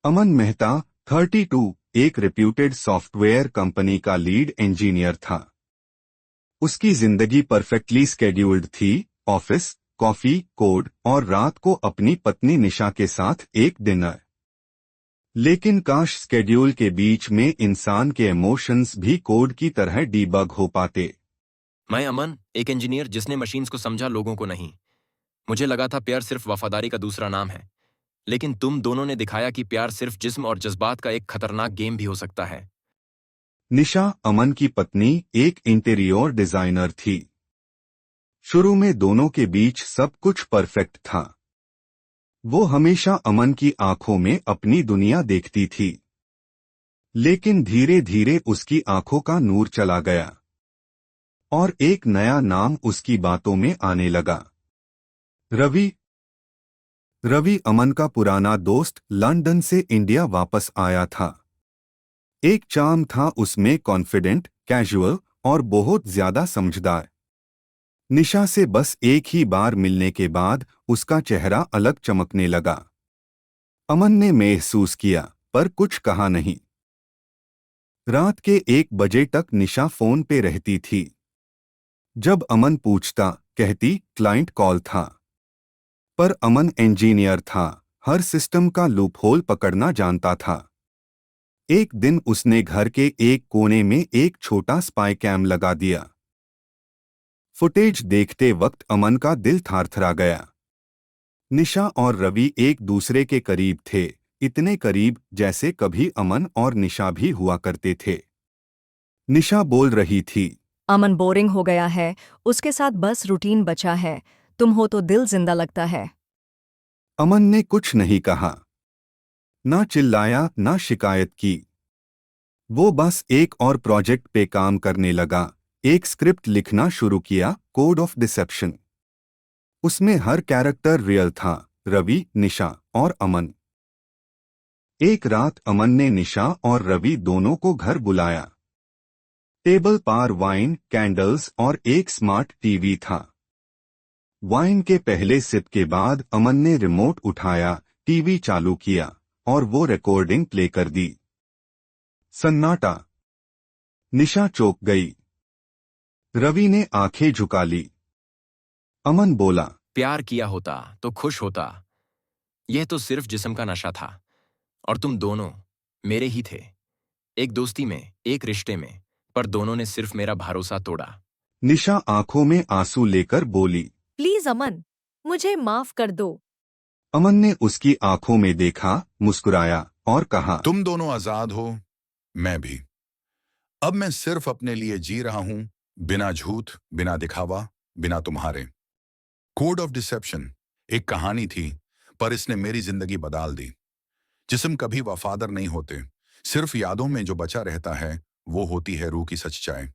अमन मेहता 32 एक reputed software company का lead engineer था। उसकी जिंदगी परफेक्टली स्केड्यूल्ड थी। ऑफिस, कॉफी, कोड और रात को अपनी पत्नी निशा के साथ एक डिनर। लेकिन काश स्केड्यूल के बीच में इंसान के इमोशंस भी कोड की तरह डीबग हो पाते। मैं अमन, एक इंजीनियर जिसने मशीन्स को समझा, लोगों को नहीं। मुझे लगा था प्यार सिर्फ वफादारी का दूसरा नाम है, लेकिन तुम दोनों ने दिखाया कि प्यार सिर्फ जिस्म और जज्बात का एक खतरनाक गेम भी हो सकता है। निशा, अमन की पत्नी, एक इंटीरियर डिजाइनर थी। शुरू में दोनों के बीच सब कुछ परफेक्ट था। वो हमेशा अमन की आंखों में अपनी दुनिया देखती थी। लेकिन धीरे धीरे उसकी आंखों का नूर चला गया और एक नया नाम उसकी बातों में आने लगा। रवि। रवि अमन का पुराना दोस्त, लंदन से इंडिया वापस आया था। एक चार्म था उसमें, कॉन्फिडेंट, कैजुअल और बहुत ज्यादा समझदार। निशा से बस एक ही बार मिलने के बाद उसका चेहरा अलग चमकने लगा। अमन ने महसूस किया, पर कुछ कहा नहीं। रात के 1 बजे तक निशा फोन पे रहती थी। जब अमन पूछता, कहती क्लाइंट कॉल था। पर अमन इंजीनियर था, हर सिस्टम का लूपहोल पकड़ना जानता था। एक दिन उसने घर के एक कोने में एक छोटा स्पाई कैम लगा दिया। फुटेज देखते वक्त अमन का दिल थरथरा गया। निशा और रवि एक दूसरे के करीब थे, इतने करीब जैसे कभी अमन और निशा भी हुआ करते थे। निशा बोल रही थी, अमन बोरिंग हो गया है, उसके साथ बस रूटीन बचा है। तुम हो तो दिल जिंदा लगता है। अमन ने कुछ नहीं कहा, ना चिल्लाया ना शिकायत की। वो बस एक और प्रोजेक्ट पे काम करने लगा, एक स्क्रिप्ट लिखना शुरू किया, कोड ऑफ डिसेप्शन। उसमें हर कैरेक्टर रियल था, रवि, निशा और अमन। एक रात अमन ने निशा और रवि दोनों को घर बुलाया। टेबल पर वाइन, कैंडल्स और एक स्मार्ट टीवी था। वाइन के पहले सिप के बाद अमन ने रिमोट उठाया, टीवी चालू किया और वो रिकॉर्डिंग प्ले कर दी। सन्नाटा। निशा चौंक गई। रवि ने आंखें झुका ली। अमन बोला, प्यार किया होता तो खुश होता। यह तो सिर्फ जिस्म का नशा था। और तुम दोनों मेरे ही थे, एक दोस्ती में, एक रिश्ते में। पर दोनों ने सिर्फ मेरा भरोसा तोड़ा। निशा आंखों में आंसू लेकर बोली। प्लीज अमन, मुझे माफ कर दो। अमन ने उसकी आंखों में देखा, मुस्कुराया और कहा, तुम दोनों आजाद हो, मैं भी। अब मैं सिर्फ अपने लिए जी रहा हूं, बिना झूठ, बिना दिखावा, बिना तुम्हारे। कोड ऑफ डिसेप्शन एक कहानी थी, पर इसने मेरी जिंदगी बदल दी। जिस्म कभी वफादार नहीं होते, सिर्फ यादों में जो बचा रहता है वो होती है रूह की सच्चाई।